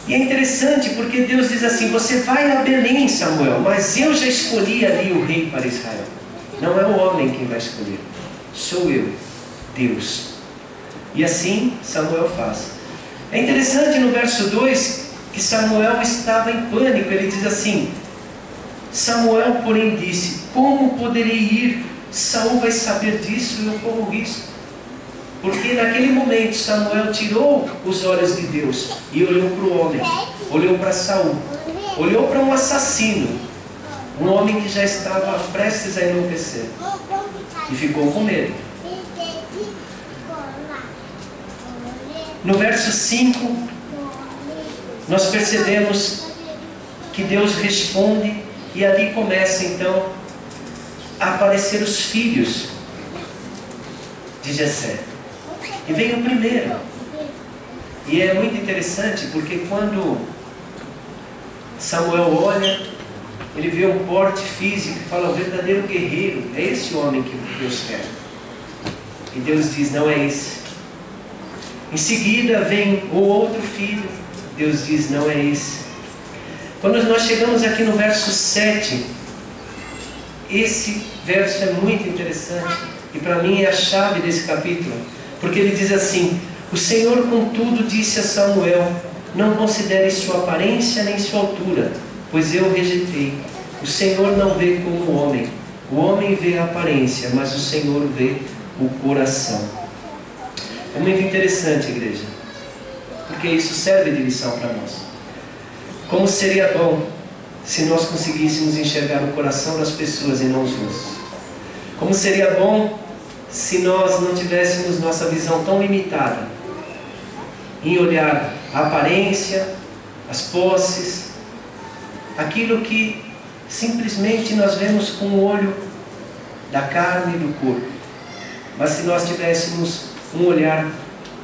E é interessante porque Deus diz assim: você vai a Belém, Samuel, mas eu já escolhi ali o rei para Israel. Não é o homem quem vai escolher, sou eu, Deus. E assim Samuel faz. É interessante no verso 2 que Samuel estava em pânico. Ele diz assim: Samuel, porém, disse: como poderei ir? Saul vai saber disso e eu corro risco. Porque naquele momento Samuel tirou os olhos de Deus e olhou para o homem, olhou para Saul, olhou para um assassino, um homem que já estava prestes a enlouquecer, e ficou com medo. No verso 5, nós percebemos que Deus responde, e ali começa então a aparecer os filhos de Jessé. E vem o primeiro. E é muito interessante porque quando Samuel olha, ele vê um porte físico e fala: o verdadeiro guerreiro é esse homem que Deus quer. E Deus diz: não é esse. Em seguida vem o outro filho. Deus diz: não é esse. Quando nós chegamos aqui no verso 7, esse verso é muito interessante e para mim é a chave desse capítulo. Porque ele diz assim: o Senhor contudo disse a Samuel: não considere sua aparência nem sua altura, pois eu o rejeitei. O Senhor não vê como o homem vê a aparência, mas o Senhor vê o coração. É muito interessante, igreja, porque isso serve de lição para nós. Como seria bom se nós conseguíssemos enxergar o coração das pessoas e não os rostos. Como seria bom se nós não tivéssemos nossa visão tão limitada em olhar a aparência, as posses, aquilo que simplesmente nós vemos com o olho da carne e do corpo. Mas se nós tivéssemos um olhar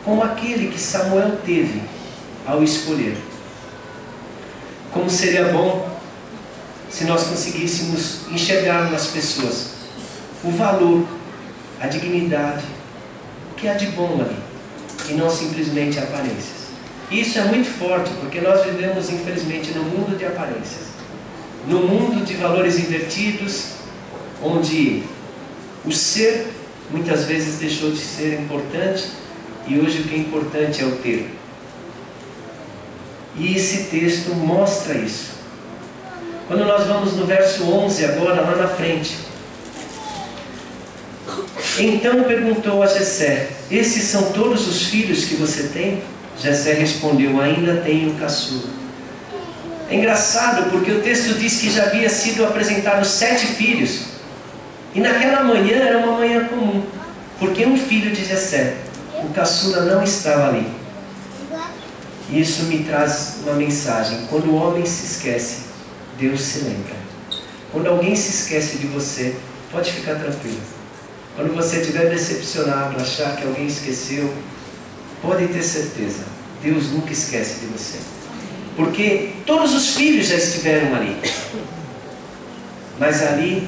como aquele que Samuel teve ao escolher. Como seria bom se nós conseguíssemos enxergar nas pessoas o valor, a dignidade, o que há de bom ali, e não simplesmente aparências. Isso é muito forte, porque nós vivemos, infelizmente, no mundo de aparências, no mundo de valores invertidos, onde o ser muitas vezes deixou de ser importante e hoje o que é importante é o ter. E esse texto mostra isso. Quando nós vamos no verso 11 agora, lá na frente: então perguntou a Jessé: esses são todos os filhos que você tem? Jessé respondeu: ainda tenho caçula. É engraçado porque o texto diz que já havia sido apresentado 7 filhos. E naquela manhã era uma manhã comum, porque um filho de Jessé, o caçula, não estava ali. E isso me traz uma mensagem: quando o homem se esquece, Deus se lembra. Quando alguém se esquece de você, pode ficar tranquilo. Quando você estiver decepcionado, achar que alguém esqueceu, pode ter certeza, Deus nunca esquece de você. Porque todos os filhos já estiveram ali. Mas ali,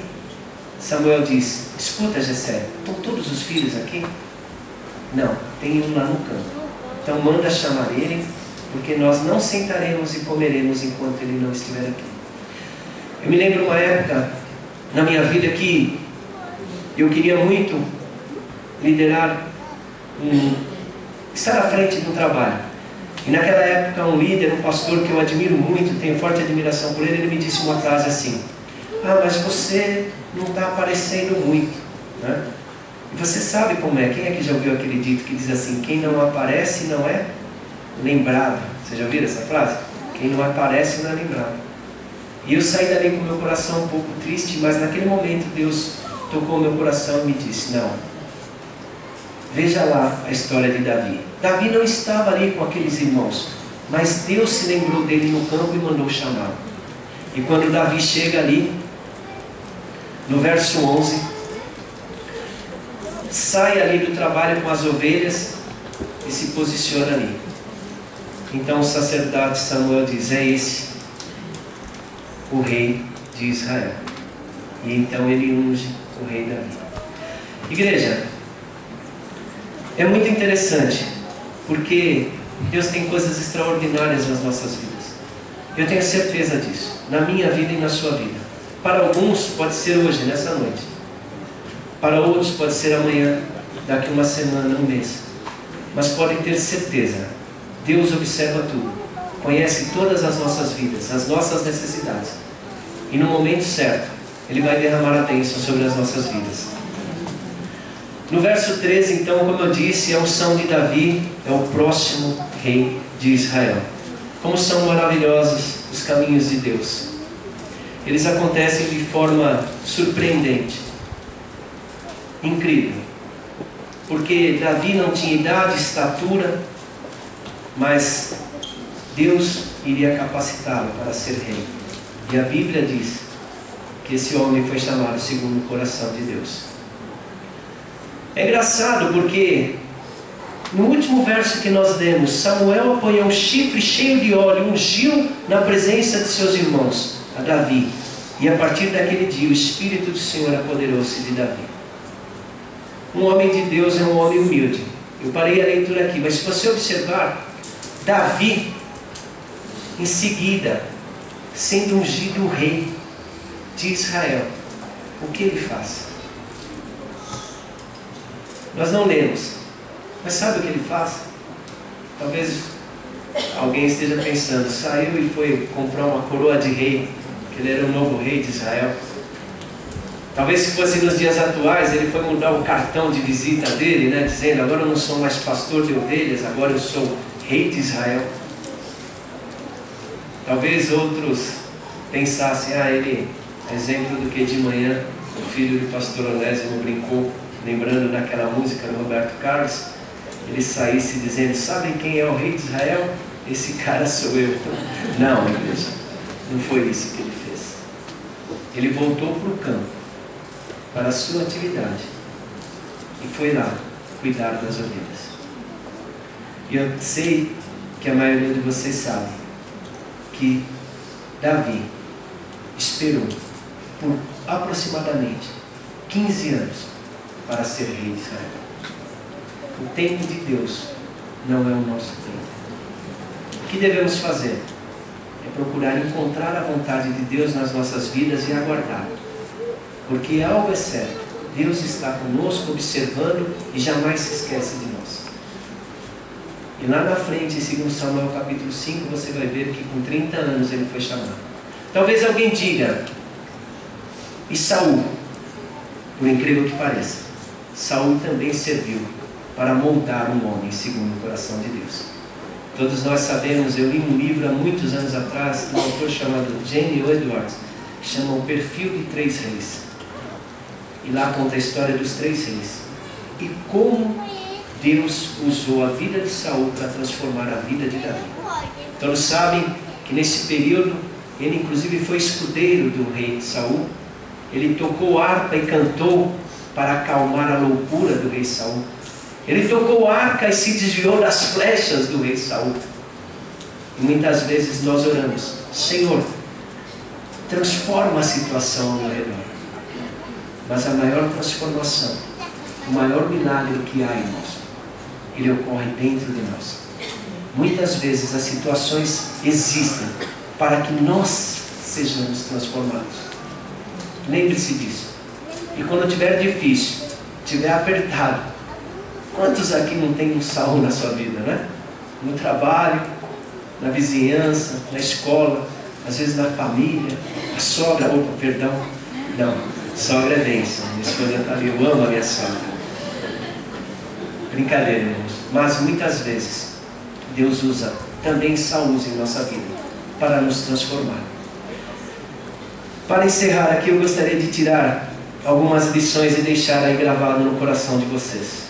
Samuel diz: escuta, Jessé, estão todos os filhos aqui? Não, tem um lá no campo. Então manda chamar ele, porque nós não sentaremos e comeremos enquanto ele não estiver aqui. Eu me lembro uma época na minha vida que eu queria muito liderar, estar à frente do trabalho. E naquela época um líder, um pastor que eu admiro muito, tenho forte admiração por ele, ele me disse uma frase assim: ah, mas você não está aparecendo muito, né? E você sabe como é? Quem é que já ouviu aquele dito que diz assim: quem não aparece não é lembrado? Você já ouviu essa frase? Quem não aparece não é lembrado. E eu saí dali com o meu coração um pouco triste, mas naquele momento Deus tocou meu coração e me disse: não, veja lá a história de Davi. Davi não estava ali com aqueles irmãos, mas Deus se lembrou dele no campo e mandou chamá-lo. E quando Davi chega ali, no verso 11, sai ali do trabalho com as ovelhas e se posiciona ali. Então o sacerdote Samuel diz: é esse o rei de Israel. E então ele unge o rei Davi. Igreja, é muito interessante, porque Deus tem coisas extraordinárias nas nossas vidas. Eu tenho certeza disso, na minha vida e na sua vida. Para alguns pode ser hoje, nessa noite. Para outros pode ser amanhã, daqui uma semana, um mês. Mas podem ter certeza, Deus observa tudo, conhece todas as nossas vidas, as nossas necessidades. E no momento certo, Ele vai derramar a bênção sobre as nossas vidas. No verso 13, então, como eu disse, a unção de Davi é o próximo rei de Israel. Como são maravilhosos os caminhos de Deus. Eles acontecem de forma surpreendente, incrível. Porque Davi não tinha idade, estatura, mas Deus iria capacitá-lo para ser rei. E a Bíblia diz que esse homem foi chamado segundo o coração de Deus. É engraçado porque no último verso que nós lemos, Samuel apanhou um chifre cheio de óleo, ungiu na presença de seus irmãos, a Davi. E a partir daquele dia o Espírito do Senhor apoderou-se de Davi. Um homem de Deus é um homem humilde. Eu parei a leitura aqui, mas se você observar, Davi, em seguida, sendo ungido rei de Israel, o que ele faz? Nós não lemos, mas sabe o que ele faz? Talvez alguém esteja pensando, saiu e foi comprar uma coroa de rei, que ele era o novo rei de Israel. Talvez se fosse nos dias atuais, ele foi mudar o cartão de visita dele, né, dizendo, agora eu não sou mais pastor de ovelhas, agora eu sou rei de Israel. Talvez outros pensassem, ele, exemplo do que de manhã o filho do pastor Onésimo brincou, lembrando daquela música do Roberto Carlos, ele saísse dizendo, sabem quem é o rei de Israel? Esse cara sou eu. Não, igreja, não foi isso que ele fez. Ele voltou para o campo, para a sua atividade, e foi lá cuidar das ovelhas. E eu sei que a maioria de vocês sabe que Davi esperou por aproximadamente 15 anos para ser rei de Israel. O tempo de Deus não é o nosso tempo. O que devemos fazer? É procurar encontrar a vontade de Deus nas nossas vidas e aguardar. Porque algo é certo, Deus está conosco, observando e jamais se esquece de nós. E lá na frente, em 2 Samuel capítulo 5, você vai ver que com 30 anos ele foi chamado. Talvez alguém diga, e Saul, por incrível que pareça, Saul também serviu para moldar um homem segundo o coração de Deus. Todos nós sabemos, eu li um livro há muitos anos atrás, de um autor chamado Jamie Edwards, que chama O Perfil de Três Reis. E lá conta a história dos três reis. E como Deus usou a vida de Saul para transformar a vida de Davi. Todos sabem que nesse período, ele inclusive foi escudeiro do rei Saul. Ele tocou harpa e cantou para acalmar a loucura do rei Saul. Ele tocou arca e se desviou das flechas do rei Saul. E muitas vezes nós oramos, Senhor, transforma a situação ao meu redor. Mas a maior transformação, o maior milagre que há em nós, ele ocorre dentro de nós. Muitas vezes as situações existem para que nós sejamos transformados. Lembre-se disso. E quando estiver difícil, estiver apertado, quantos aqui não tem um Saul na sua vida, né? No trabalho, na vizinhança, na escola, às vezes na família, a sogra, não, sogra é bênção, minha esposa está ali, eu amo a minha sogra. Brincadeira, irmãos. Mas muitas vezes, Deus usa também Saul em nossa vida, para nos transformar. Para encerrar aqui, eu gostaria de tirar algumas lições e deixar aí gravado no coração de vocês.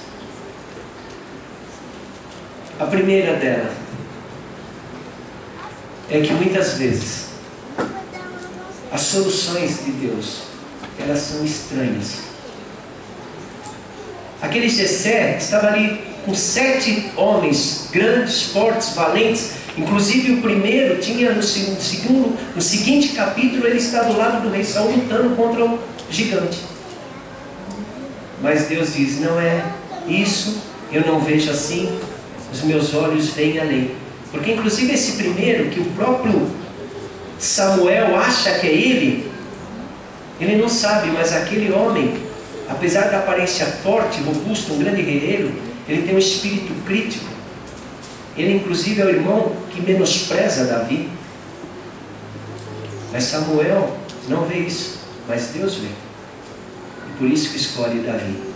A primeira delas é que muitas vezes as soluções de Deus, elas são estranhas. Aquele Jessé estava ali com 7 homens grandes, fortes, valentes. Inclusive o primeiro tinha no seguinte capítulo, ele está do lado do rei Saul lutando contra o gigante. Mas Deus diz, não é isso, eu não vejo assim. os meus olhos veem além. Porque inclusive esse primeiro, que o próprio Samuel acha que é ele não sabe, mas aquele homem, apesar da aparência forte, robusto, um grande guerreiro, ele tem um espírito crítico. Ele inclusive é o irmão que menospreza Davi. Mas Samuel não vê isso, mas Deus vê. E por isso que escolhe Davi.